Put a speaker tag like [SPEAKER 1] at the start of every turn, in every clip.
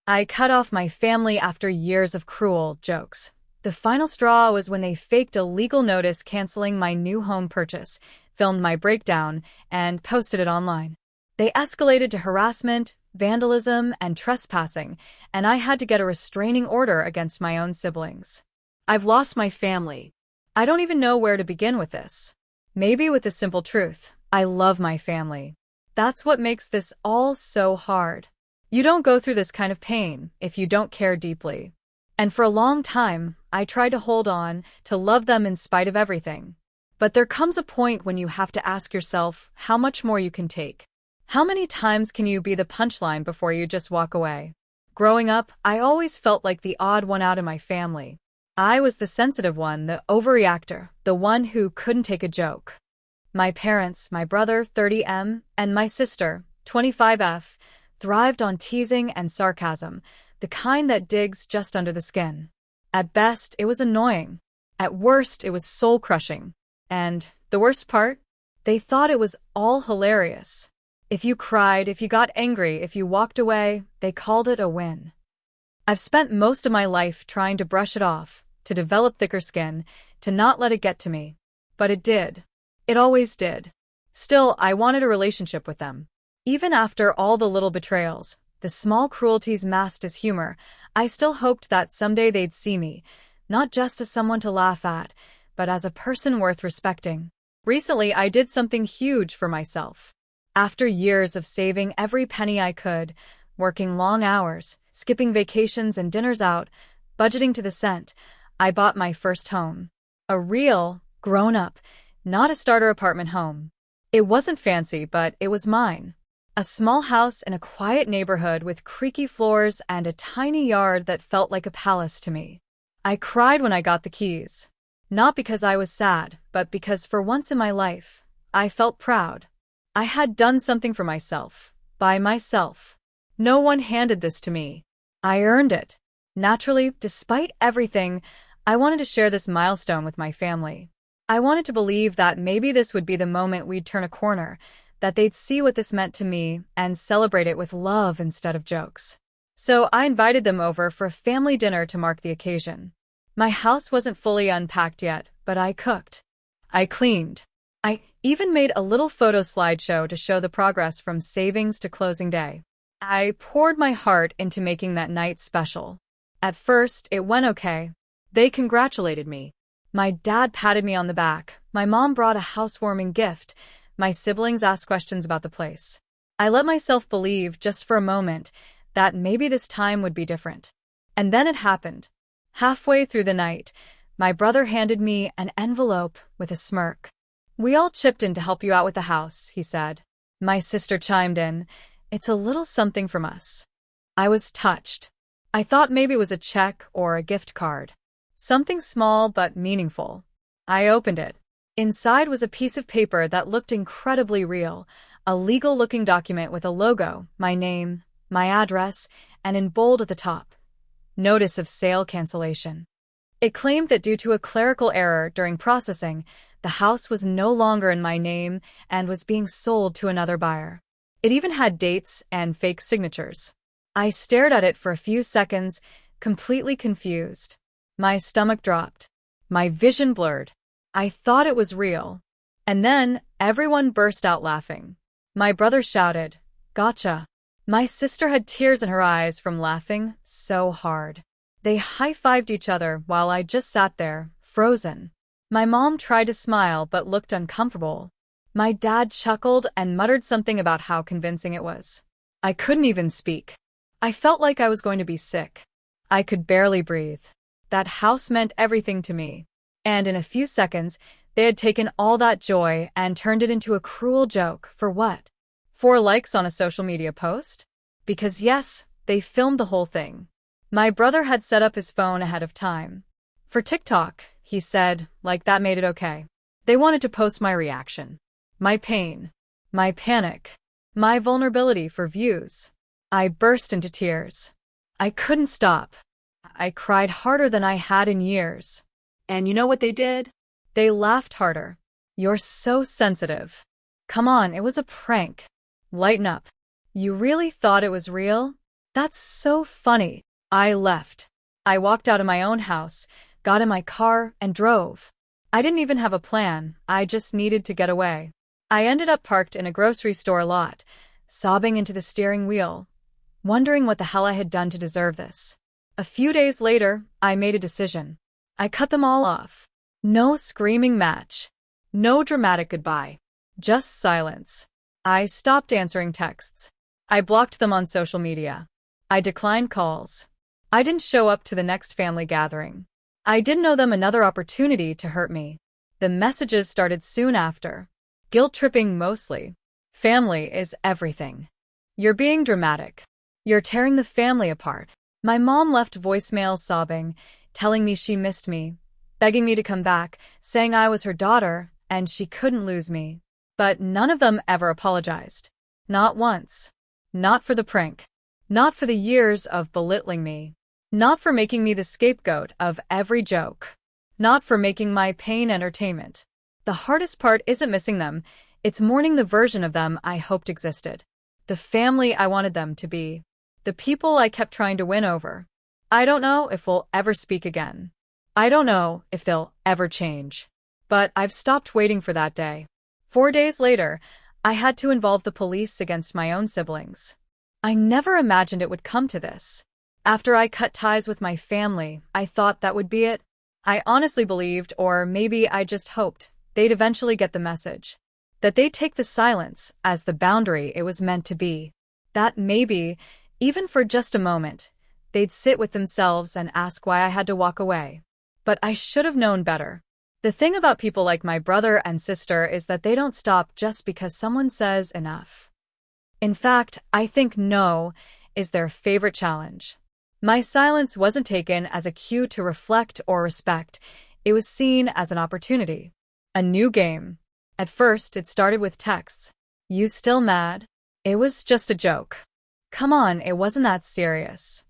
[SPEAKER 1] I cut off my family after years of cruel jokes. The final straw was when they faked a legal notice canceling my new home purchase, filmed my breakdown, and posted it online. They escalated to harassment, vandalism, and trespassing, and I had to get a restraining order against my own siblings. I've lost my family. I don't even know where to begin with this. Maybe with the simple truth: I love my family. That's what makes this all so hard. You don't go through this kind of pain if you don't care deeply. And for a long time, I tried to hold on, to love them in spite of everything. But there comes a point when you have to ask yourself how much more you can take. How many times can you be the punchline before you just walk away? Growing up, I always felt like the odd one out in my family. I was the sensitive one, the overreactor, the one who couldn't take a joke. My parents, my brother, 30M, and my sister, 25F, thrived on teasing and sarcasm, the kind that digs just under the skin. At best, it was annoying. At worst, it was soul-crushing. And the worst part? They thought it was all hilarious. If you cried, if you got angry, if you walked away, they called it a win. I've spent most of my life trying to brush it off, to develop thicker skin, to not let it get to me. But it did. It always did. Still, I wanted a relationship with them. Even after all the little betrayals, the small cruelties masked as humor, I still hoped that someday they'd see me, not just as someone to laugh at, but as a person worth respecting. Recently, I did something huge for myself. After years of saving every penny I could, working long hours, skipping vacations and dinners out, budgeting to the cent, I bought my first home. A real, grown-up, not a starter apartment home. It wasn't fancy, but it was mine. A small house in a quiet neighborhood with creaky floors and a tiny yard that felt like a palace to me. I cried when I got the keys. Not because I was sad, but because for once in my life, I felt proud. I had done something for myself, by myself. No one handed this to me. I earned it. Naturally, despite everything, I wanted to share this milestone with my family. I wanted to believe that maybe this would be the moment we'd turn a corner, that they'd see what this meant to me and celebrate it with love instead of jokes. So I invited them over for a family dinner to mark the occasion. My house wasn't fully unpacked yet, but I cooked. I cleaned. I even made a little photo slideshow to show the progress from savings to closing day. I poured my heart into making that night special. At first, it went okay. They congratulated me. My dad patted me on the back. My mom brought a housewarming gift. My siblings asked questions about the place. I let myself believe, just for a moment, that maybe this time would be different. And then it happened. Halfway through the night, my brother handed me an envelope with a smirk. "We all chipped in to help you out with the house," he said. My sister chimed in, "It's a little something from us." I was touched. I thought maybe it was a check or a gift card. Something small but meaningful. I opened it. Inside was a piece of paper that looked incredibly real, a legal-looking document with a logo, my name, my address, and in bold at the top, "Notice of sale cancellation." It claimed that due to a clerical error during processing, the house was no longer in my name and was being sold to another buyer. It even had dates and fake signatures. I stared at it for a few seconds, completely confused. My stomach dropped. My vision blurred. I thought it was real. And then everyone burst out laughing. My brother shouted, "Gotcha." My sister had tears in her eyes from laughing so hard. They high-fived each other while I just sat there, frozen. My mom tried to smile but looked uncomfortable. My dad chuckled and muttered something about how convincing it was. I couldn't even speak. I felt like I was going to be sick. I could barely breathe. That house meant everything to me. And in a few seconds, they had taken all that joy and turned it into a cruel joke. For what? 4 likes on a social media post? Because yes, they filmed the whole thing. My brother had set up his phone ahead of time. For TikTok, he said, like that made it okay. They wanted to post my reaction. My pain. My panic. My vulnerability for views. I burst into tears. I couldn't stop. I cried harder than I had in years. And you know what they did? They laughed harder. "You're so sensitive. Come on, it was a prank. Lighten up. You really thought it was real?" That's so funny. I left. I walked out of my own house, got in my car, and drove. I didn't even have a plan, I just needed to get away. I ended up parked in a grocery store lot, sobbing into the steering wheel, wondering what the hell I had done to deserve this. A few days later, I made a decision. I cut them all off. No screaming match. No dramatic goodbye. Just silence. I stopped answering texts. I blocked them on social media. I declined calls. I didn't show up to the next family gathering. I didn't owe them another opportunity to hurt me. The messages started soon after. Guilt-tripping mostly. Family is everything. You're being dramatic. You're tearing the family apart. My mom left voicemails sobbing, telling me she missed me, begging me to come back, saying I was her daughter and she couldn't lose me. But none of them ever apologized. Not once. Not for the prank. Not for the years of belittling me. Not for making me the scapegoat of every joke. Not for making my pain entertainment. The hardest part isn't missing them, it's mourning the version of them I hoped existed. The family I wanted them to be. The people I kept trying to win over. I don't know if we'll ever speak again. I don't know if they'll ever change. But I've stopped waiting for that day. 4 days later, I had to involve the police against my own siblings. I never imagined it would come to this. After I cut ties with my family, I thought that would be it. I honestly believed, or maybe I just hoped, they'd eventually get the message. That they'd take the silence as the boundary it was meant to be. That maybe, even for just a moment, they'd sit with themselves and ask why I had to walk away. But I should have known better. The thing about people like my brother and sister is that they don't stop just because someone says enough. In fact, I think no is their favorite challenge. My silence wasn't taken as a cue to reflect or respect. It was seen as an opportunity. A new game. At first, it started with texts. You still mad? It was just a joke. Come on, it wasn't that serious.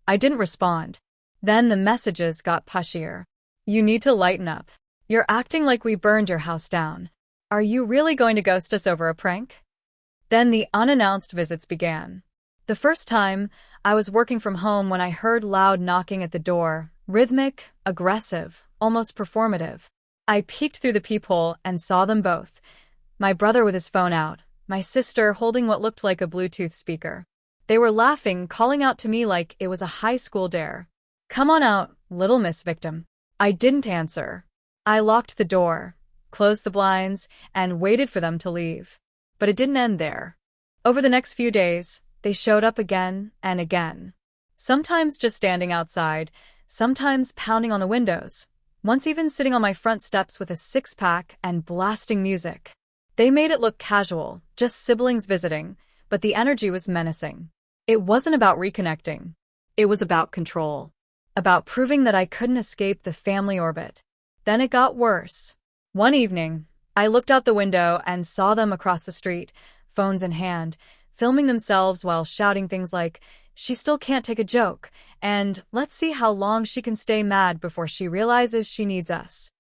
[SPEAKER 1] I didn't respond. Then the messages got pushier. You need to lighten up. You're acting like we burned your house down. Are you really going to ghost us over a prank? Then the unannounced visits began. The first time, I was working from home when I heard loud knocking at the door, rhythmic, aggressive, almost performative. I peeked through the peephole and saw them both. My brother with his phone out, my sister holding what looked like a Bluetooth speaker. They were laughing, calling out to me like it was a high school dare. Come on out, little miss victim. I didn't answer. I locked the door, closed the blinds, and waited for them to leave. But it didn't end there. Over the next few days, they showed up again and again. Sometimes just standing outside, sometimes pounding on the windows, once even sitting on my front steps with a six-pack and blasting music. They made it look casual, just siblings visiting, but the energy was menacing. It wasn't about reconnecting. It was about control. About proving that I couldn't escape the family orbit. Then it got worse. One evening, I looked out the window and saw them across the street, phones in hand, filming themselves while shouting things like, "She still can't take a joke," and "Let's see how long she can stay mad before she realizes she needs us."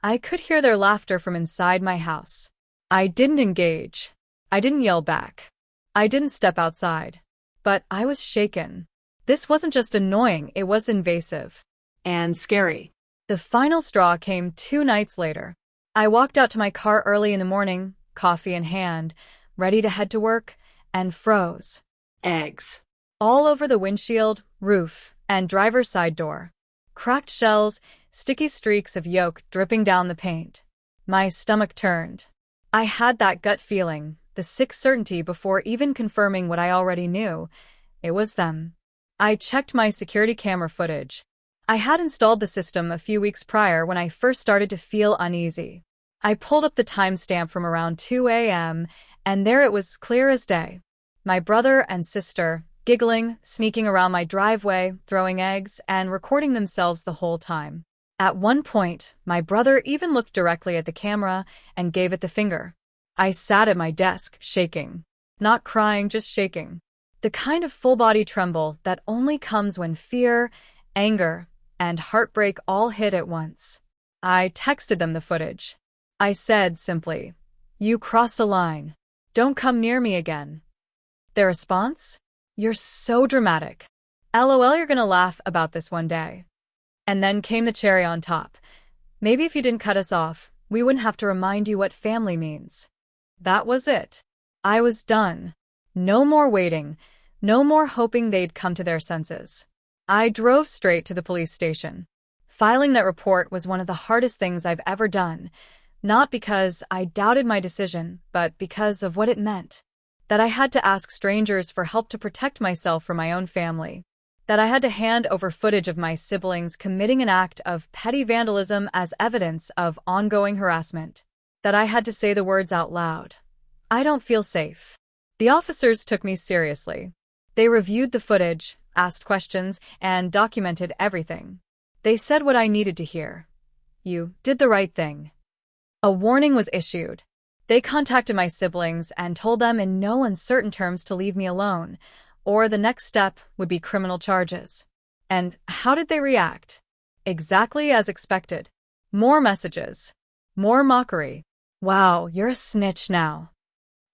[SPEAKER 1] I could hear their laughter from inside my house. I didn't engage. I didn't yell back. I didn't step outside. But I was shaken. This wasn't just annoying, it was invasive.
[SPEAKER 2] And scary.
[SPEAKER 1] The final straw came 2 nights later. I walked out to my car early in the morning, coffee in hand, ready to head to work, and froze.
[SPEAKER 2] Eggs.
[SPEAKER 1] All over the windshield, roof, and driver's side door. Cracked shells, sticky streaks of yolk dripping down the paint. My stomach turned. I had that gut feeling, the sick certainty before even confirming what I already knew. It was them. I checked my security camera footage. I had installed the system a few weeks prior when I first started to feel uneasy. I pulled up the timestamp from around 2 a.m., and there it was clear as day. My brother and sister, giggling, sneaking around my driveway, throwing eggs, and recording themselves the whole time. At one point, my brother even looked directly at the camera and gave it the finger. I sat at my desk, shaking. Not crying, just shaking. The kind of full-body tremble that only comes when fear, anger, and heartbreak all hit at once. I texted them the footage. I said simply, "You crossed a line. Don't come near me again." Their response? You're so dramatic. LOL, you're gonna laugh about this one day. And then came the cherry on top. Maybe if you didn't cut us off, we wouldn't have to remind you what family means. That was it. I was done. No more waiting. No more hoping they'd come to their senses. I drove straight to the police station. Filing that report was one of the hardest things I've ever done, not because I doubted my decision, but because of what it meant. That I had to ask strangers for help to protect myself from my own family. That I had to hand over footage of my siblings committing an act of petty vandalism as evidence of ongoing harassment. That I had to say the words out loud. I don't feel safe. The officers took me seriously. They reviewed the footage, asked questions, and documented everything. They said what I needed to hear. You did the right thing. A warning was issued. They contacted my siblings and told them in no uncertain terms to leave me alone, or the next step would be criminal charges. And how did they react? Exactly as expected. More messages. More mockery. Wow, you're a snitch now.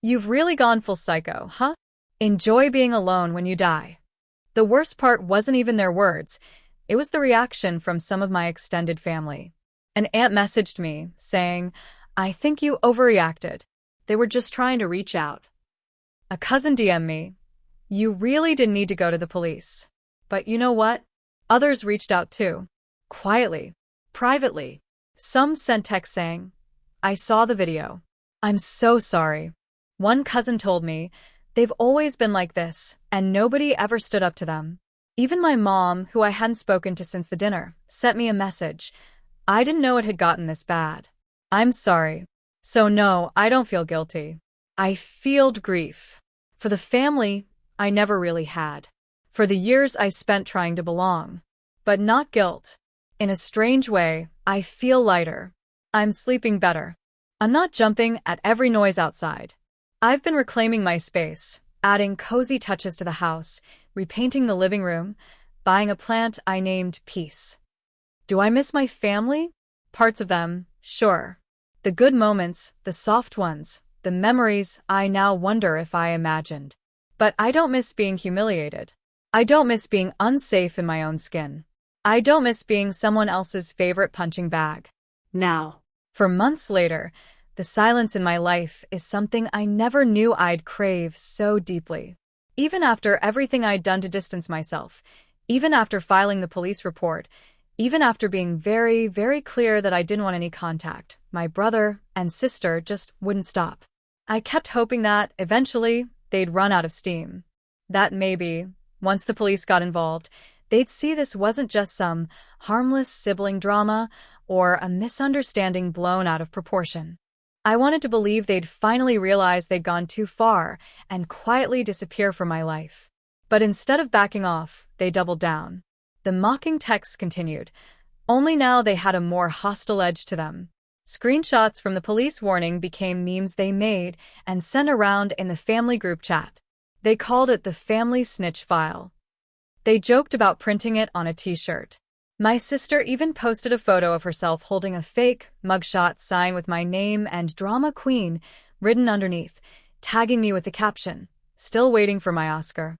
[SPEAKER 1] You've really gone full psycho, huh? Enjoy being alone when you die. The worst part wasn't even their words. It was the reaction from some of my extended family. An aunt messaged me, saying, "I think you overreacted."
[SPEAKER 2] They were just trying to reach out.
[SPEAKER 1] A cousin DM'd me, "You really didn't need to go to the police." But you know what? Others reached out too. Quietly. Privately. Some sent texts saying, "I saw the video. I'm so sorry." One cousin told me, "They've always been like this, and nobody ever stood up to them." Even my mom, who I hadn't spoken to since the dinner, sent me a message. I didn't know it had gotten this bad. I'm sorry. So no, I don't feel guilty. I feel grief. For the family I never really had. For the years I spent trying to belong. But not guilt. In a strange way, I feel lighter. I'm sleeping better. I'm not jumping at every noise outside. I've been reclaiming my space, adding cozy touches to the house, repainting the living room, buying a plant I named Peace. Do I miss my family? Parts of them, sure. The good moments, the soft ones, the memories I now wonder if I imagined. But I don't miss being humiliated. I don't miss being unsafe in my own skin. I don't miss being someone else's favorite punching bag.
[SPEAKER 2] Now.
[SPEAKER 1] For months later, the silence in my life is something I never knew I'd crave so deeply. Even after everything I'd done to distance myself, even after filing the police report, even after being very, very clear that I didn't want any contact, my brother and sister just wouldn't stop. I kept hoping that, eventually, they'd run out of steam. That maybe, once the police got involved, they'd see this wasn't just some harmless sibling drama or a misunderstanding blown out of proportion. I wanted to believe they'd finally realize they'd gone too far and quietly disappear from my life. But instead of backing off, they doubled down. The mocking texts continued, only now they had a more hostile edge to them. Screenshots from the police warning became memes they made and sent around in the family group chat. They called it the family snitch file. They joked about printing it on a t-shirt. My sister even posted a photo of herself holding a fake mugshot sign with my name and Drama Queen written underneath, tagging me with the caption, "Still waiting for my Oscar."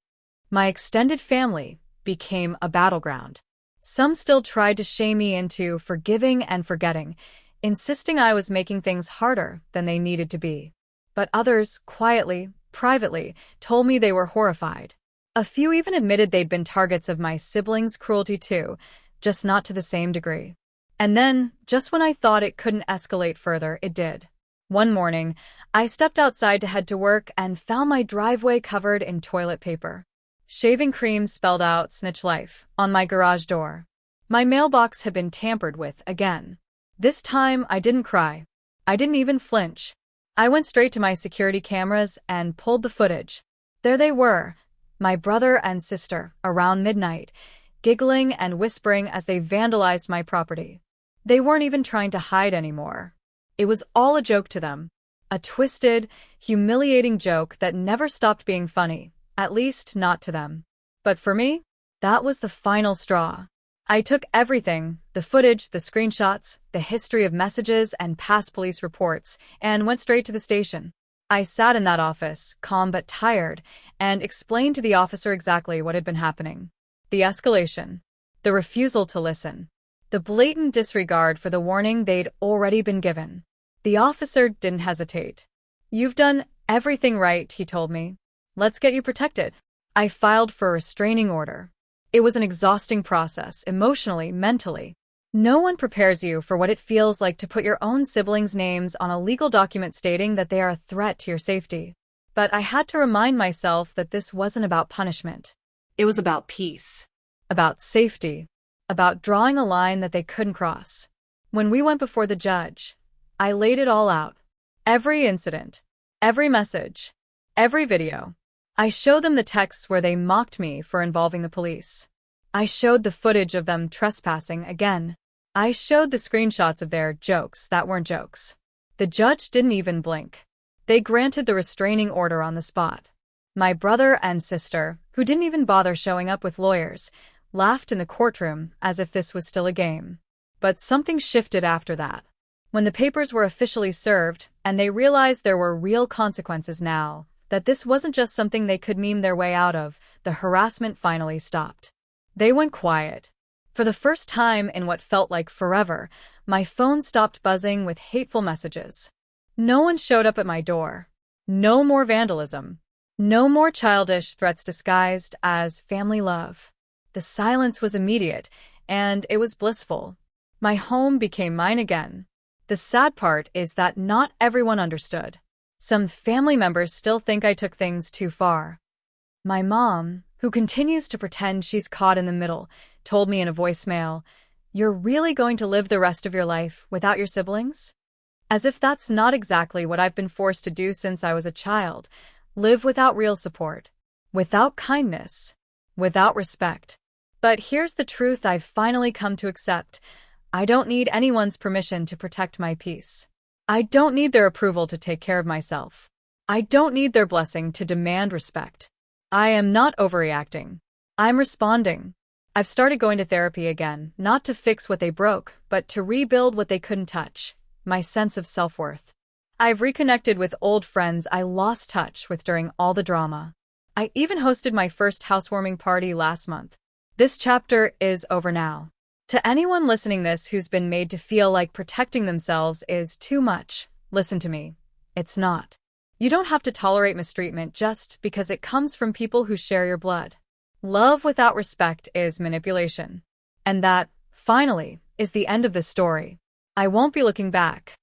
[SPEAKER 1] My extended family became a battleground. Some still tried to shame me into forgiving and forgetting, insisting I was making things harder than they needed to be. But others, quietly, privately, told me they were horrified. A few even admitted they'd been targets of my siblings' cruelty too, just not to the same degree. And then, just when I thought it couldn't escalate further, it did. One morning, I stepped outside to head to work and found my driveway covered in toilet paper. Shaving cream spelled out "Snitch Life" on my garage door. My mailbox had been tampered with again. This time, I didn't cry. I didn't even flinch. I went straight to my security cameras and pulled the footage. There they were, my brother and sister, around midnight, giggling and whispering as they vandalized my property. They weren't even trying to hide anymore. It was all a joke to them. A twisted, humiliating joke that never stopped being funny, at least not to them. But for me, that was the final straw. I took everything, the footage, the screenshots, the history of messages and past police reports, and went straight to the station. I sat in that office, calm but tired, and explained to the officer exactly what had been happening. The escalation. The refusal to listen. The blatant disregard for the warning they'd already been given. The officer didn't hesitate. "You've done everything right," he told me. "Let's get you protected." I filed for a restraining order. It was an exhausting process, emotionally, mentally. No one prepares you for what it feels like to put your own siblings' names on a legal document stating that they are a threat to your safety. But I had to remind myself that this wasn't about punishment.
[SPEAKER 2] It was about peace.
[SPEAKER 1] About safety. About drawing a line that they couldn't cross. When we went before the judge, I laid it all out. Every incident. Every message. Every video. I showed them the texts where they mocked me for involving the police. I showed the footage of them trespassing again. I showed the screenshots of their jokes that weren't jokes. The judge didn't even blink. They granted the restraining order on the spot. My brother and sister, who didn't even bother showing up with lawyers, laughed in the courtroom as if this was still a game. But something shifted after that. When the papers were officially served, and they realized there were real consequences now, that this wasn't just something they could meme their way out of, the harassment finally stopped. They went quiet. For the first time in what felt like forever, my phone stopped buzzing with hateful messages. No one showed up at my door. No more vandalism. No more childish threats disguised as family love. The silence was immediate, and it was blissful. My home became mine again. The sad part is that not everyone understood. Some family members still think I took things too far. My mom, who continues to pretend she's caught in the middle, told me in a voicemail, "You're really going to live the rest of your life without your siblings?" As if that's not exactly what I've been forced to do since I was a child. Live without real support. Without kindness. Without respect. But here's the truth I've finally come to accept. I don't need anyone's permission to protect my peace. I don't need their approval to take care of myself. I don't need their blessing to demand respect. I am not overreacting. I'm responding. I've started going to therapy again, not to fix what they broke, but to rebuild what they couldn't touch, my sense of self-worth. I've reconnected with old friends I lost touch with during all the drama. I even hosted my first housewarming party last month. This chapter is over now. To anyone listening this who's been made to feel like protecting themselves is too much, listen to me. It's not. You don't have to tolerate mistreatment just because it comes from people who share your blood. Love without respect is manipulation. And that, finally, is the end of the story. I won't be looking back.